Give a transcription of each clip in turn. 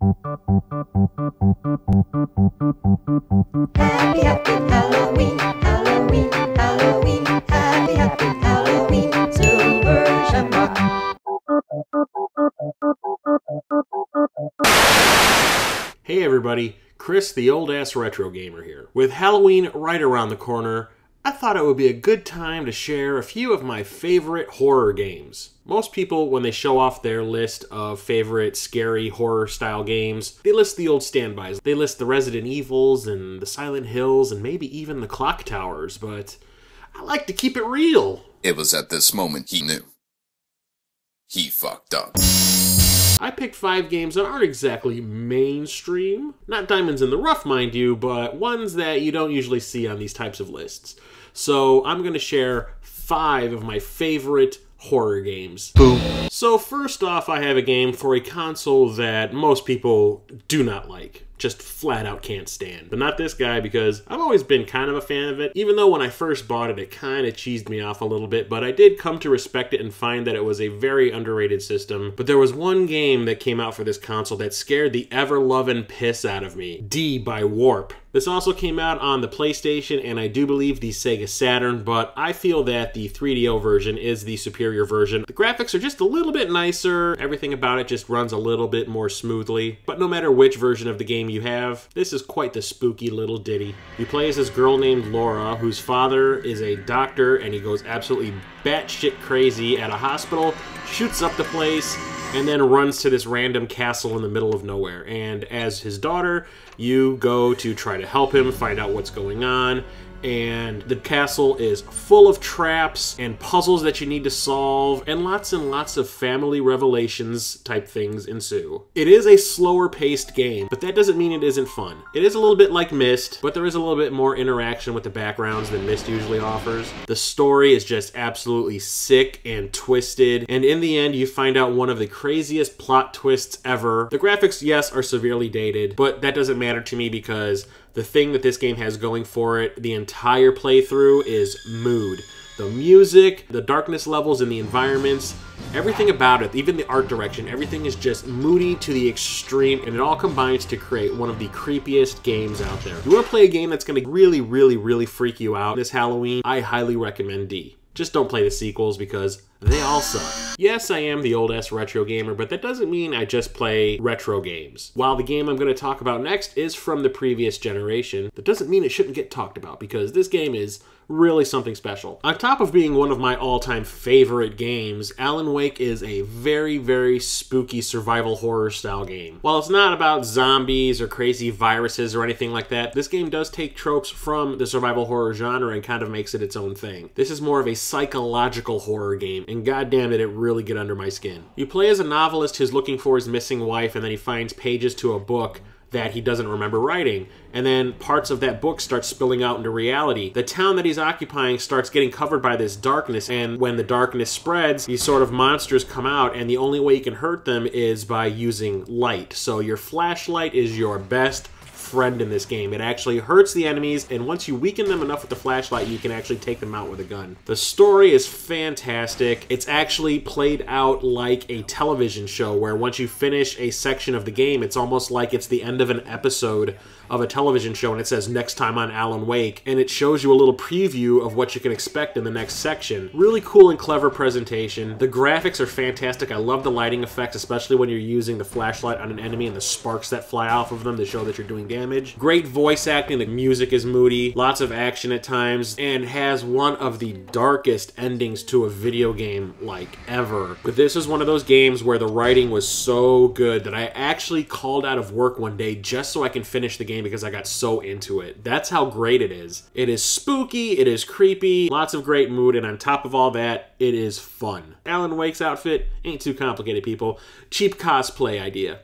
Happy, happy Halloween, Halloween, Halloween, happy, happy Halloween, Silver Shamrock. Hey everybody, Chris the old ass retro gamer here. With Halloween right around the corner, I thought it would be a good time to share a few of my favorite horror games. Most people, when they show off their list of favorite scary horror style games, they list the old standbys. They list the Resident Evils and the Silent Hills and maybe even the Clock Towers, but I like to keep it real. It was at this moment he knew. He fucked up. I picked 5 games that aren't exactly mainstream. Not diamonds in the rough, mind you, but ones that you don't usually see on these types of lists. So I'm going to share 5 of my favorite horror games. Boom. So first off, I have a game for a console that most people do not like. Just flat out can't stand. But not this guy, because I've always been kind of a fan of it, even though when I first bought it, it kind of cheesed me off a little bit, but I did come to respect it and find that it was a very underrated system. But there was one game that came out for this console that scared the ever-loving piss out of me. D by Warp. This also came out on the PlayStation and I do believe the Sega Saturn, but I feel that the 3DO version is the superior version. The graphics are just a little bit nicer, everything about it just runs a little bit more smoothly, but no matter which version of the game you have, this is quite the spooky little ditty. You play as this girl named Laura, whose father is a doctor and he goes absolutely batshit crazy at a hospital, shoots up the place, and then runs to this random castle in the middle of nowhere. And as his daughter, you go to try to help him find out what's going on. And the castle is full of traps and puzzles that you need to solve, and lots of family revelations type things ensue. It is a slower paced game, but that doesn't mean it isn't fun. It is a little bit like Myst, but there is a little bit more interaction with the backgrounds than Myst usually offers. The story is just absolutely sick and twisted, and in the end you find out one of the craziest plot twists ever. The graphics, yes, are severely dated, but that doesn't matter to me because the thing that this game has going for it the entire playthrough is mood. The music, the darkness levels in the environments, everything about it, even the art direction, everything is just moody to the extreme, and it all combines to create one of the creepiest games out there. If you want to play a game that's going to really freak you out this Halloween, I highly recommend D. Just don't play the sequels because they all suck. Yes, I am the old-ass retro gamer, but that doesn't mean I just play retro games. While the game I'm going to talk about next is from the previous generation, that doesn't mean it shouldn't get talked about because this game is really something special. On top of being one of my all-time favorite games, Alan Wake is a very spooky survival horror style game. While it's not about zombies or crazy viruses or anything like that, this game does take tropes from the survival horror genre and kind of makes it its own thing. This is more of a psychological horror game, and goddamn it really get under my skin. You play as a novelist who's looking for his missing wife, and then he finds pages to a book that he doesn't remember writing, and then parts of that book start spilling out into reality. The town that he's occupying starts getting covered by this darkness, and when the darkness spreads, these sort of monsters come out, and the only way you can hurt them is by using light. So your flashlight is your best friend in this game. It actually hurts the enemies, and once you weaken them enough with the flashlight, you can actually take them out with a gun. The story is fantastic. It's actually played out like a television show, where once you finish a section of the game, it's almost like it's the end of an episode of a television show, and it says next time on Alan Wake, and it shows you a little preview of what you can expect in the next section. Really cool and clever presentation. The graphics are fantastic. I love the lighting effects, especially when you're using the flashlight on an enemy and the sparks that fly off of them to show that you're doing damage. Great voice acting. The music is moody, lots of action at times, and has one of the darkest endings to a video game like ever. But this is one of those games where the writing was so good that I actually called out of work one day just so I can finish the game because I got so into it. That's how great it is. It is spooky, it is creepy, lots of great mood, and on top of all that, it is fun. Alan Wake's outfit ain't too complicated, people. Cheap cosplay idea.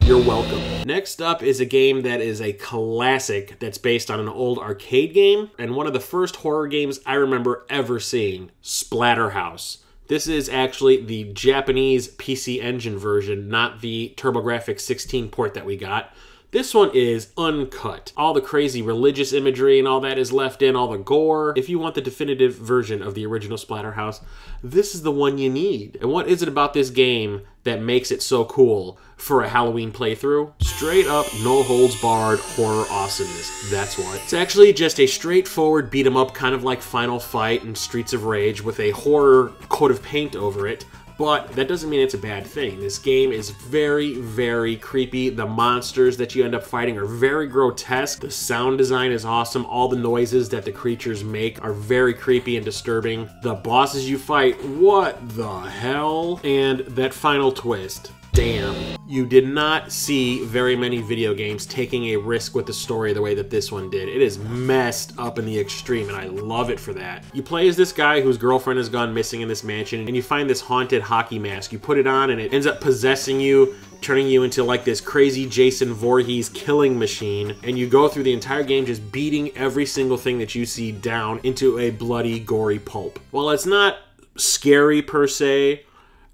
You're welcome. Next up is a game that is a classic that's based on an old arcade game, and one of the first horror games I remember ever seeing, Splatterhouse. This is actually the Japanese PC Engine version, not the TurboGrafx 16 port that we got. This one is uncut. All the crazy religious imagery and all that is left in, all the gore. If you want the definitive version of the original Splatterhouse, this is the one you need. And what is it about this game that makes it so cool for a Halloween playthrough? Straight up, no holds barred horror awesomeness. That's what. It's actually just a straightforward beat 'em up, kind of like Final Fight and Streets of Rage, with a horror coat of paint over it. But that doesn't mean it's a bad thing. This game is very, very creepy. The monsters that you end up fighting are very grotesque. The sound design is awesome. All the noises that the creatures make are very creepy and disturbing. The bosses you fight, what the hell? And that final twist. Damn. You did not see very many video games taking a risk with the story the way that this one did. It is messed up in the extreme, and I love it for that. You play as this guy whose girlfriend has gone missing in this mansion, and you find this haunted hockey mask. You put it on, and it ends up possessing you, turning you into like this crazy Jason Voorhees killing machine, and you go through the entire game just beating every single thing that you see down into a bloody, gory pulp. While it's not scary per se,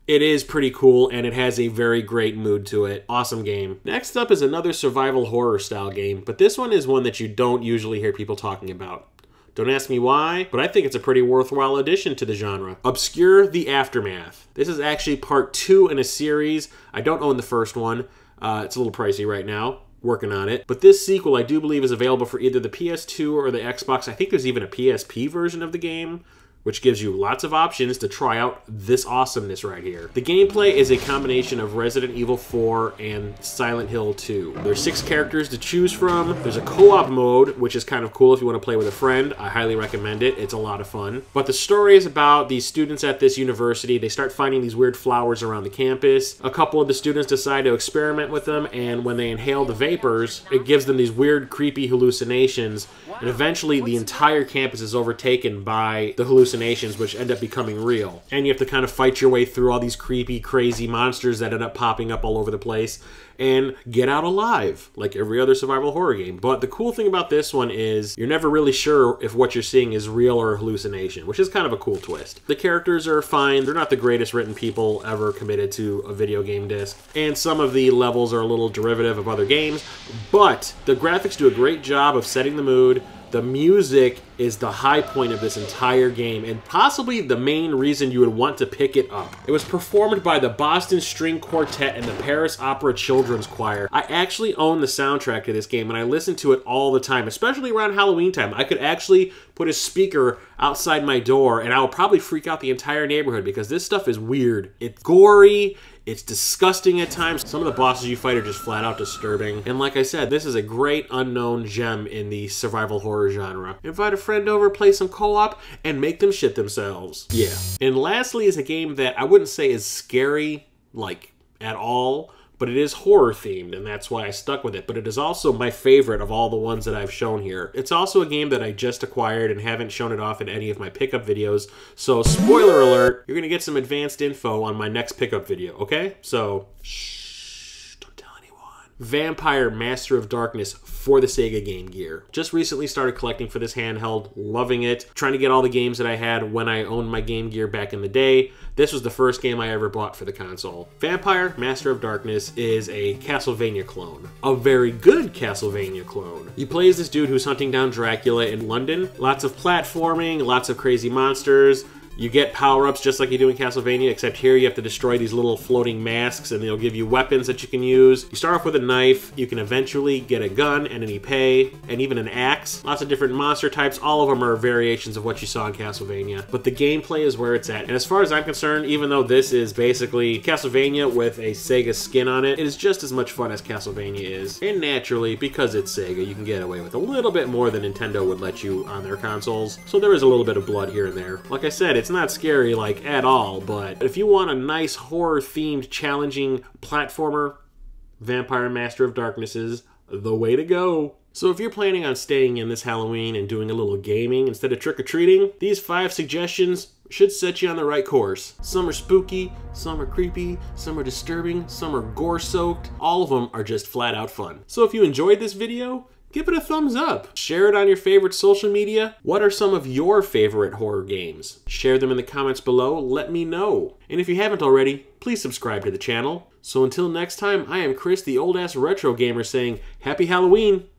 it is pretty cool, and it has a very great mood to it. Awesome game. Next up is another survival horror style game, but this one is one that you don't usually hear people talking about. Don't ask me why, but I think it's a pretty worthwhile addition to the genre. Obscure the Aftermath. This is actually part 2 in a series. I don't own the first one. It's a little pricey right now. Working on it. But this sequel I do believe is available for either the PS2 or the Xbox. I think there's even a PSP version of the game, which gives you lots of options to try out this awesomeness right here. The gameplay is a combination of Resident Evil 4 and Silent Hill 2. There's 6 characters to choose from. There's a co-op mode, which is kind of cool if you want to play with a friend. I highly recommend it. It's a lot of fun. But the story is about these students at this university. They start finding these weird flowers around the campus. A couple of the students decide to experiment with them, and when they inhale the vapors, it gives them these weird, creepy hallucinations, and eventually the entire campus is overtaken by the hallucinations, which end up becoming real. And you have to kind of fight your way through all these creepy, crazy monsters that end up popping up all over the place and get out alive, like every other survival horror game. But the cool thing about this one is you're never really sure if what you're seeing is real or a hallucination, which is kind of a cool twist. The characters are fine. They're not the greatest written people ever committed to a video game disc, and some of the levels are a little derivative of other games, but the graphics do a great job of setting the mood. The music is the high point of this entire game, and possibly the main reason you would want to pick it up. It was performed by the Boston String Quartet and the Paris Opera Children's Choir. I actually own the soundtrack to this game, and I listen to it all the time, especially around Halloween time. I could actually put a speaker outside my door, and I would probably freak out the entire neighborhood because this stuff is weird. It's gory. It's disgusting at times. Some of the bosses you fight are just flat out disturbing. And like I said, this is a great unknown gem in the survival horror genre. Invite a friend over, play some co-op, and make them shit themselves. Yeah. And lastly is a game that I wouldn't say is scary, like, at all, but it is horror themed, and that's why I stuck with it. But it is also my favorite of all the ones that I've shown here. It's also a game that I just acquired and haven't shown it off in any of my pickup videos. So spoiler alert, you're gonna get some advanced info on my next pickup video, okay? So, shh, don't tell anyone. Vampire Master of Darkness for the Sega Game Gear. Just recently started collecting for this handheld, loving it. Trying to get all the games that I had when I owned my Game Gear back in the day. This was the first game I ever bought for the console. Vampire Master of Darkness is a Castlevania clone. A very good Castlevania clone. You play as this dude who's hunting down Dracula in London. Lots of platforming, lots of crazy monsters. You get power-ups just like you do in Castlevania, except here you have to destroy these little floating masks, and they'll give you weapons that you can use. You start off with a knife. You can eventually get a gun and an epee, and even an axe. Lots of different monster types. All of them are variations of what you saw in Castlevania. But the gameplay is where it's at. And as far as I'm concerned, even though this is basically Castlevania with a Sega skin on it, it is just as much fun as Castlevania is. And naturally, because it's Sega, you can get away with a little bit more than Nintendo would let you on their consoles. So there is a little bit of blood here and there. Like I said, it's not scary like at all, but if you want a nice horror themed challenging platformer, Vampire Master of Darkness is the way to go. So if you're planning on staying in this Halloween and doing a little gaming instead of trick-or-treating, these 5 suggestions should set you on the right course. Some are spooky, some are creepy, some are disturbing, some are gore-soaked. All of them are just flat out fun. So if you enjoyed this video, give it a thumbs up. Share it on your favorite social media. What are some of your favorite horror games? Share them in the comments below. Let me know. And if you haven't already, please subscribe to the channel So until next time, I am Chris, the old-ass retro gamer, saying Happy Halloween!